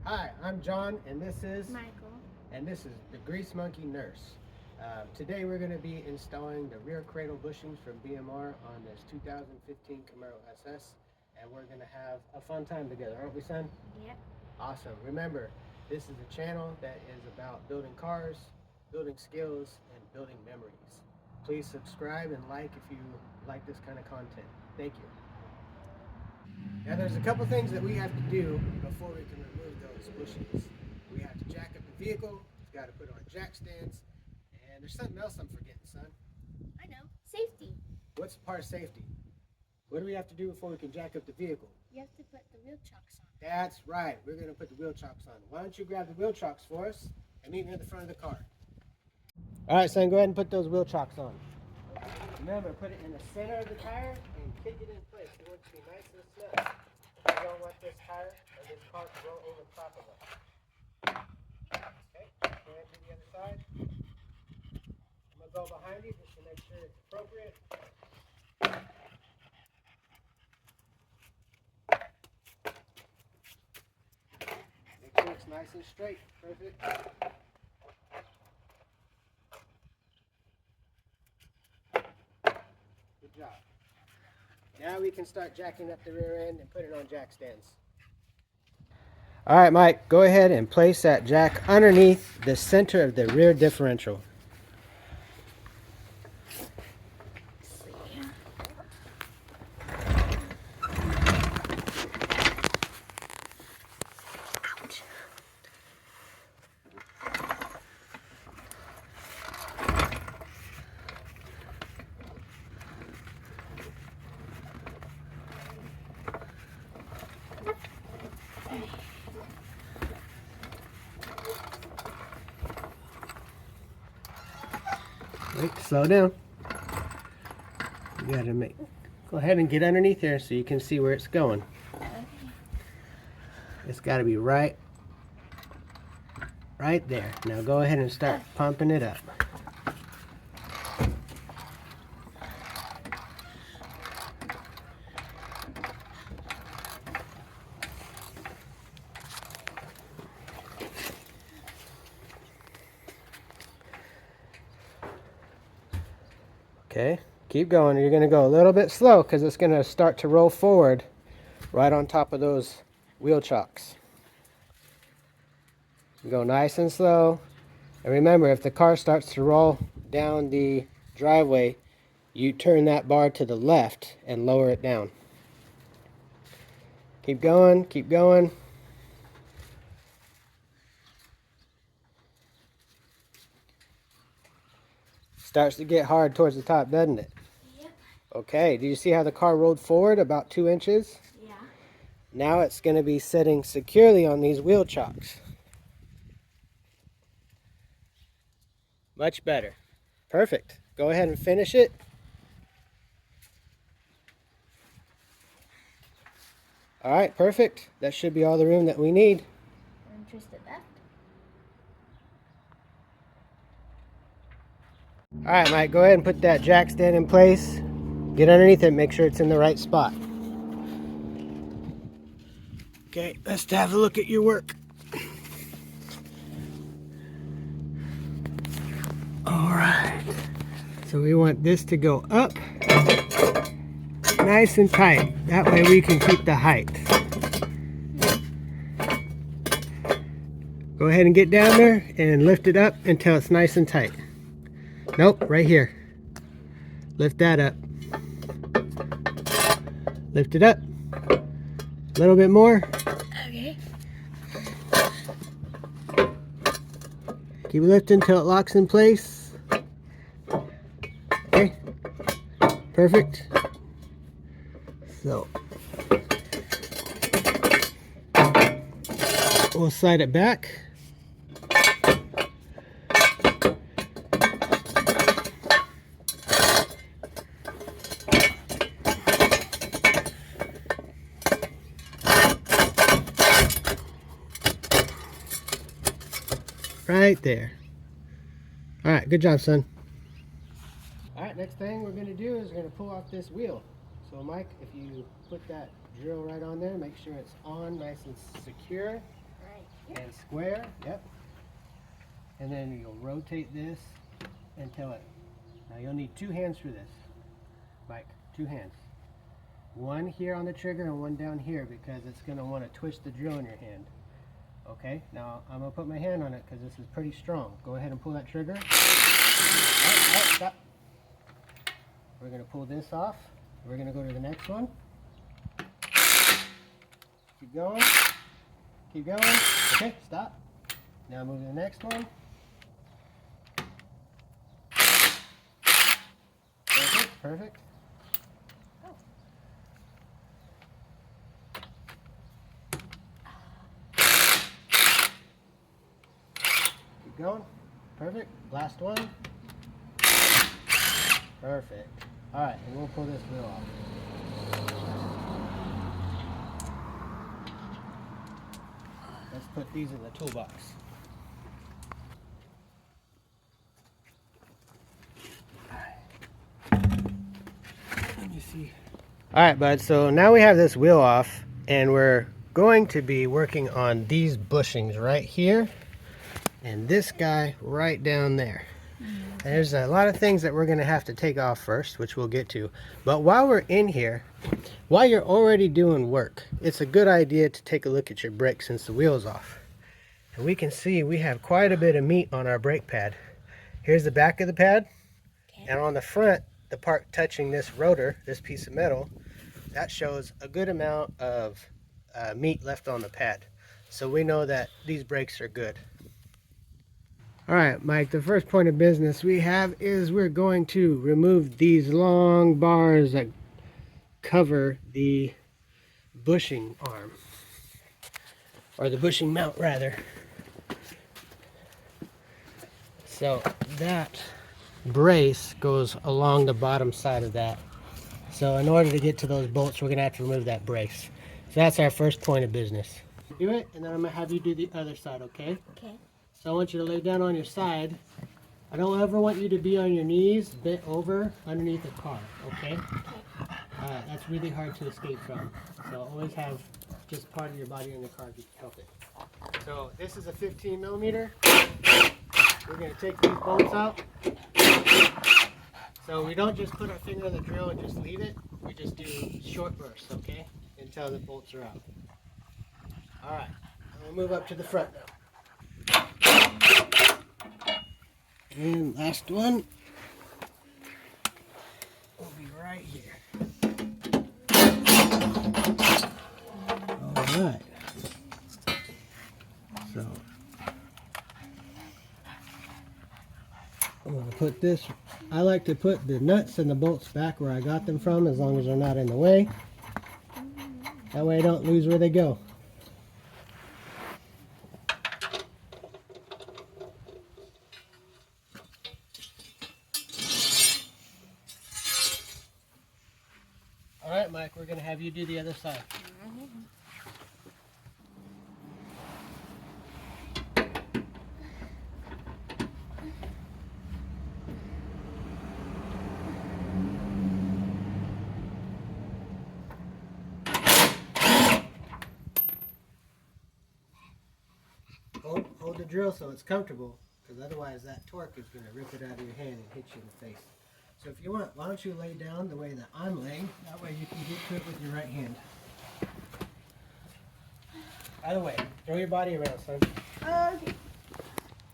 Hi, I'm John, and this is Michael. the Grease Monkey Nurse. Today we're going to be installing the rear cradle bushings from BMR on this 2015 Camaro SS, and we're going to have a fun time together, aren't we, son? Yep. Awesome. Remember, this is a channel that is about building cars, building skills, and building memories. Please subscribe and like if you like this kind of content. Thank you. Now there's a couple things that we have to do before we can remove those bushings. We have to jack up the vehicle, we've got to put on jack stands, and there's something else I'm forgetting, son. I know. Safety. What's part of safety? What do we have to do before we can jack up the vehicle? You have to put the wheel chocks on. That's right, we're going to put the wheel chocks on. Why don't you grab the wheel chocks for us and meet me at the front of the car. Alright, son, go ahead and put those wheel chocks on. Remember, put it in the center of the tire and kick it in place. You want it to be nice and snug. You don't want this tire or this car to roll over the top of us. Okay, go ahead and do the other side. I'm going to go behind you just to make sure it's appropriate. Make sure it's nice and straight. Perfect. Good job. Now we can start jacking up the rear end and put it on jack stands. All right, Mike, go ahead and place that jack underneath the center of the rear differential. Wait, slow down. You gotta go ahead and get underneath there so you can see where it's going. Okay. It's gotta be right there. Now go ahead and start pumping it up. Okay, keep going. You're going to go a little bit slow because it's going to start to roll forward right on top of those wheel chocks. You go nice and slow. And remember, if the car starts to roll down the driveway, you turn that bar to the left and lower it down. Keep going, keep going. Starts to get hard towards the top, doesn't it? Yep. Okay, do you see how the car rolled forward about 2 inches? Yeah. Now it's going to be sitting securely on these wheel chocks. Much better. Perfect. Go ahead and finish it. All right, perfect. That should be all the room that we need. And twist it left. All right, Mike, go ahead and put that jack stand in place. Get underneath it, make sure it's in the right spot. Okay, let's have a look at your work. All right, so we want this to go up nice and tight. That way we can keep the height. Go ahead and get down there and lift it up until it's nice and tight. Nope, right here. Lift that up. Lift it up. A little bit more. Okay. Keep lifting until it locks in place. Okay. Perfect. So we'll slide it back. Right there. All right, good job, son. All right, next thing we're going to do is we're going to pull off this wheel. So Mike, if you put that drill right on there, make sure it's on nice and secure. Right. and square. Yep. And then you'll rotate this until it. Now you'll need 2 hands for this, Mike. 2 hands. One here on the trigger and one down here because it's going to want to twist the drill in your hand. Okay, now I'm going to put my hand on it because this is pretty strong. Go ahead and pull that trigger. All right, stop. We're going to pull this off. We're going to go to the next one. Keep going. Keep going. Okay, stop. Now move to the next one. Perfect, perfect. Keep going. Perfect. Last one. Perfect. Alright, and we'll pull this wheel off. Let's put these in the toolbox. Let me see. Alright, bud, so now we have this wheel off, and we're going to be working on these bushings right here, and this guy right down there. And there's a lot of things that we're going to have to take off first, which we'll get to. But while we're in here, while you're already doing work, it's a good idea to take a look at your brake since the wheel's off. And we can see we have quite a bit of meat on our brake pad. Here's the back of the pad. Okay. And on the front, the part touching this rotor, this piece of metal, that shows a good amount of meat left on the pad. So we know that these brakes are good. All right, Mike, the first point of business we have is we're going to remove these long bars that cover the bushing arm, or the bushing mount rather. So that brace goes along the bottom side of that. So in order to get to those bolts, we're gonna have to remove that brace. So that's our first point of business. Do it, and then I'm gonna have you do the other side, okay? Okay. So I want you to lay down on your side. I don't ever want you to be on your knees, bent over underneath the car, okay? That's really hard to escape from. So always have just part of your body in the car if you can help it. So this is a 15 millimeter. We're going to take these bolts out. So we don't just put our finger in the drill and just leave it. We just do short bursts, okay? Until the bolts are out. All right, we'll move up to the front now. And last one will be right here. All right. So I'm going to put this, I like to put the nuts and the bolts back where I got them from, as long as they're not in the way. That way I don't lose where they go. All right, Mike, we're going to have you do the other side. Hold the drill so it's comfortable, because otherwise that torque is going to rip it out of your hand and hit you in the face. So if you want, why don't you lay down the way that I'm laying? That way you can get to it with your right hand. Either way, throw your body around, son. Okay.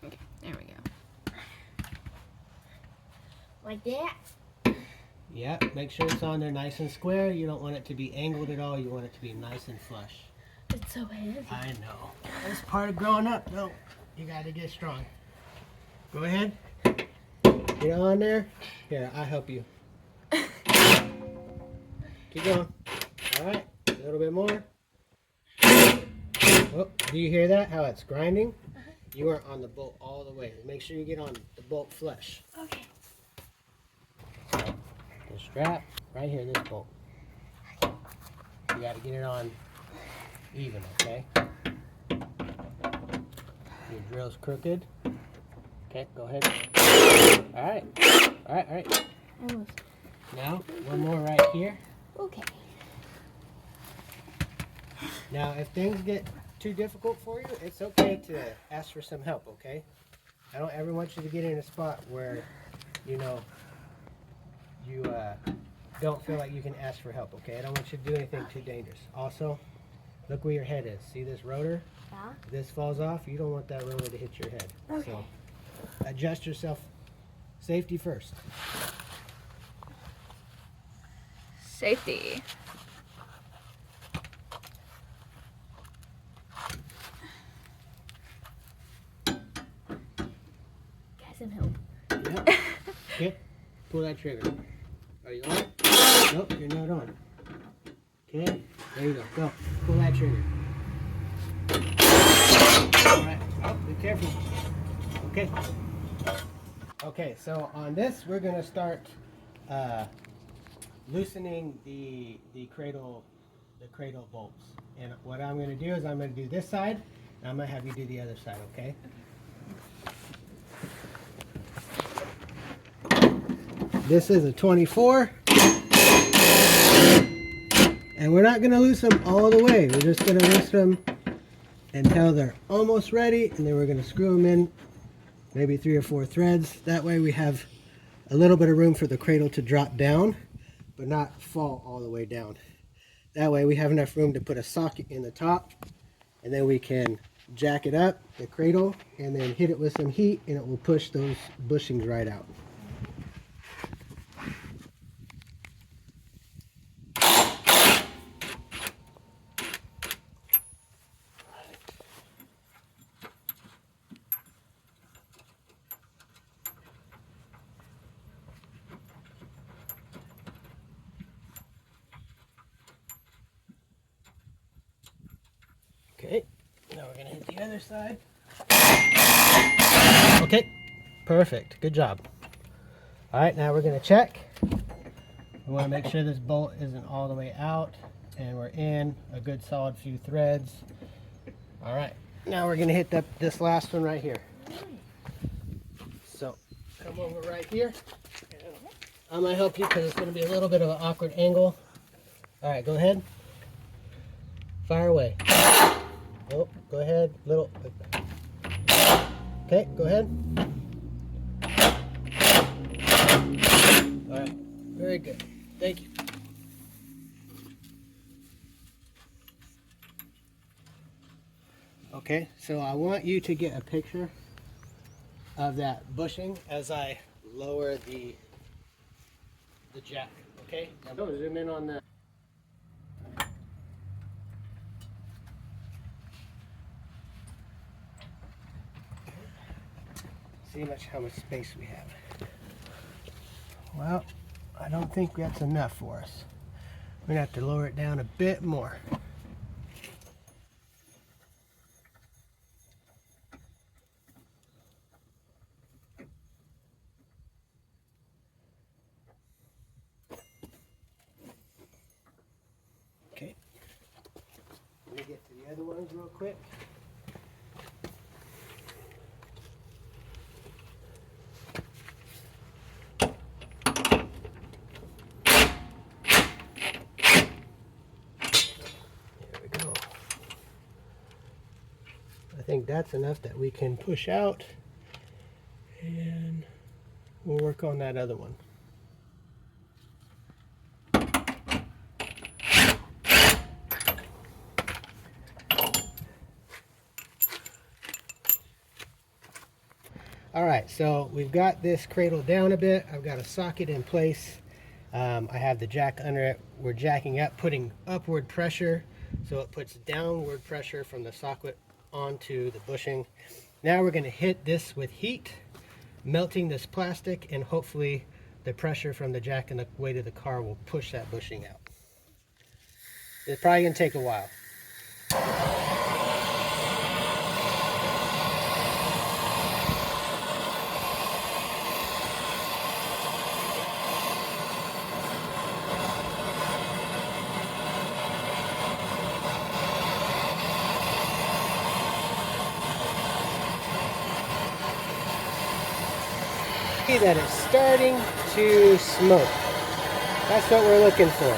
Okay, there we go. Like that? Yeah, make sure it's on there nice and square. You don't want it to be angled at all. You want it to be nice and flush. It's so heavy. I know. That's part of growing up. No, you got to get strong. Go ahead. Get on there. Here, I'll help you. Keep going. All right, a little bit more. Oh, do you hear that? How it's grinding? You are on the bolt all the way. Make sure you get on the bolt flush. Okay. The strap right here, this bolt. You got to get it on even, okay? Your drill's crooked. Okay, go ahead. All right. All right, all right. Almost. Now, one more right here. Okay. Now, if things get too difficult for you, it's okay to ask for some help, okay? I don't ever want you to get in a spot where, you know, you don't feel like you can ask for help, okay? I don't want you to do anything too dangerous. Also, look where your head is. See this rotor? Yeah. If this falls off, you don't want that rotor to hit your head. Okay. So adjust yourself. Safety first. Safety. Get some help. Yep. Okay, pull that trigger. Are you on? Nope, you're not on. Okay, there you go. Go. Pull that trigger. Alright, oh, be careful. Okay. Okay, so on this we're gonna start loosening the cradle bolts. And what I'm gonna do is I'm gonna do this side and I'm gonna have you do the other side, okay? This is a 24. And we're not gonna loosen them all the way. We're just gonna loosen them until they're almost ready, and then we're gonna screw them in maybe 3 or 4 threads. That way we have a little bit of room for the cradle to drop down, but not fall all the way down. That way we have enough room to put a socket in the top, and then we can jack it up, the cradle, and then hit it with some heat, and it will push those bushings right out. Okay, now we're going to hit the other side. Okay, perfect. Good job. All right, now we're going to check. We want to make sure this bolt isn't all the way out, and we're in a good solid few threads. All right, now we're going to hit this last one right here. So come over right here. I'm going to help you because it's going to be a little bit of an awkward angle. All right, go ahead. Fire away. Oh, go ahead. Little. Okay, go ahead. All right, very good. Thank you. Okay, so I want you to get a picture of that bushing as I lower the jack. Okay, now go zoom in on that. See how much space we have. Well, I don't think that's enough for us. We're gonna have to lower it down a bit more. Okay. Let me get to the other ones real quick. I think that's enough that we can push out, and we'll work on that other one. All right, so we've got this cradle down a bit. I've got a socket in place. I have the jack under it. We're jacking up, putting upward pressure, so it puts downward pressure from the socket onto the bushing. Now we're going to hit this with heat, melting this plastic, and hopefully the pressure from the jack and the weight of the car will push that bushing out. It's probably going to take a while. That it's starting to smoke. That's what we're looking for.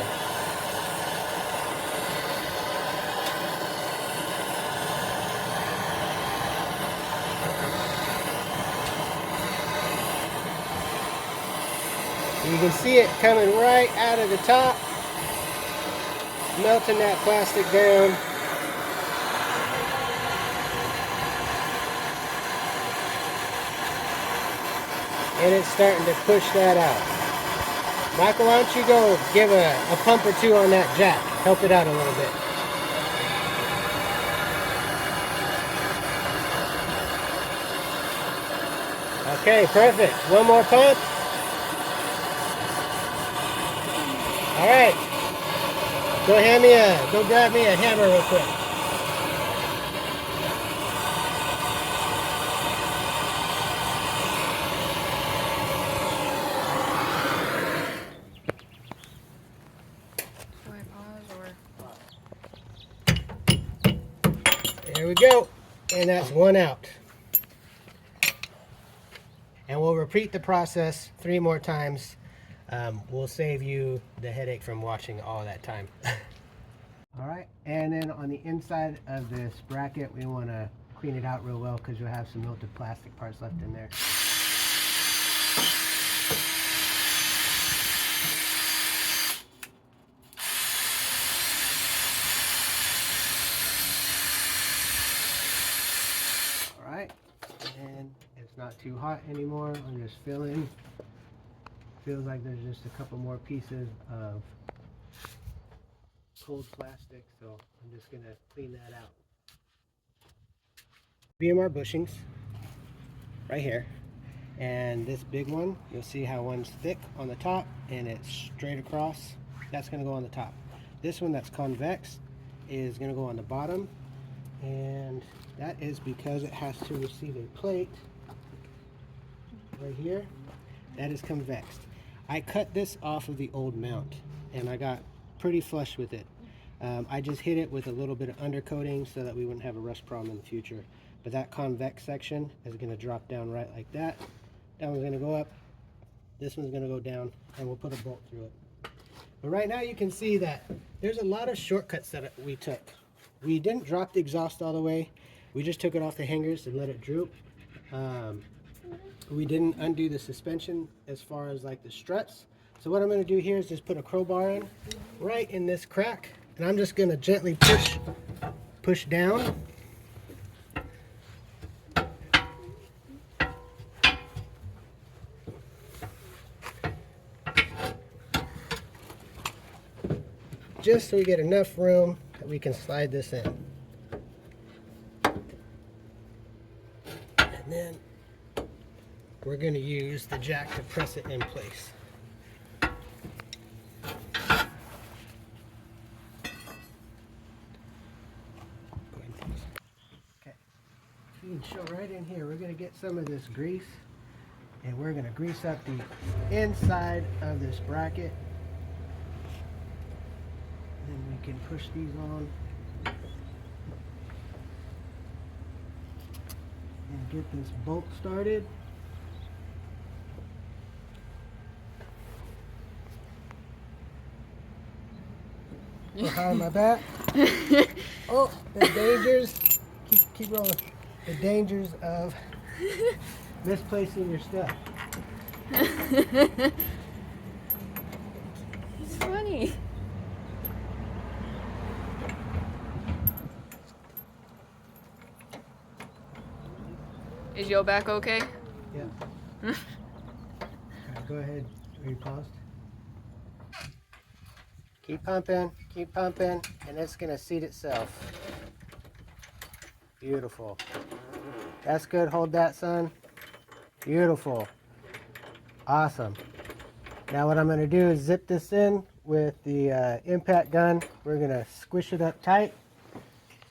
You can see it coming right out of the top, melting that plastic down. And it's starting to push that out. Michael, why don't you go give a pump or two on that jack. Help it out a little bit. Okay, perfect. One more pump. All right. Go grab me a hammer real quick. There we go. And that's one out. And we'll repeat the process 3 more times. We'll save you the headache from watching all that time. All right, and then on the inside of this bracket, we want to clean it out real well because you'll have some melted plastic parts left in there. All right, and it's not too hot anymore. I'm just filling. Feels like there's just a couple more pieces of cold plastic, so I'm just gonna clean that out. BMR bushings right here, and this big one, you'll see how one's thick on the top and it's straight across. That's gonna go on the top. This one that's convex is gonna go on the bottom, and that is because it has to receive a plate right here that is convex. I cut this off of the old mount and I got pretty flush with it. I just hit it with a little bit of undercoating so that we wouldn't have a rust problem in the future. But that convex section is going to drop down right like that. That one's going to go up, this one's going to go down, and we'll put a bolt through it. But right now you can see that there's a lot of shortcuts that we took. We didn't drop the exhaust all the way. We just took it off the hangers and let it droop. We didn't undo the suspension as far as like the struts. So what I'm going to do here is just put a crowbar in right in this crack, and I'm just going to gently push down. Just so we get enough room that we can slide this in. And then we're going to use the jack to press it in place. Okay, you can show right in here. We're going to get some of this grease, and we're going to grease up the inside of this bracket. Then we can push these on and get this bolt started. Behind my back. Oh, the dangers. Keep rolling. The dangers of misplacing your stuff. It's funny. Is your back okay? Yeah. All right, go ahead. Are you paused? Keep pumping, and it's going to seat itself. Beautiful. That's good. Hold that, son. Beautiful. Awesome. Now what I'm going to do is zip this in with the impact gun. We're going to squish it up tight,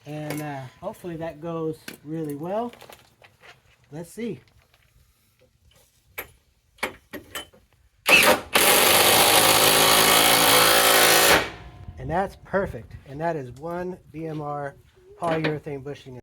and hopefully that goes really well. Let's see. And that's perfect. And that is one BMR polyurethane bushing.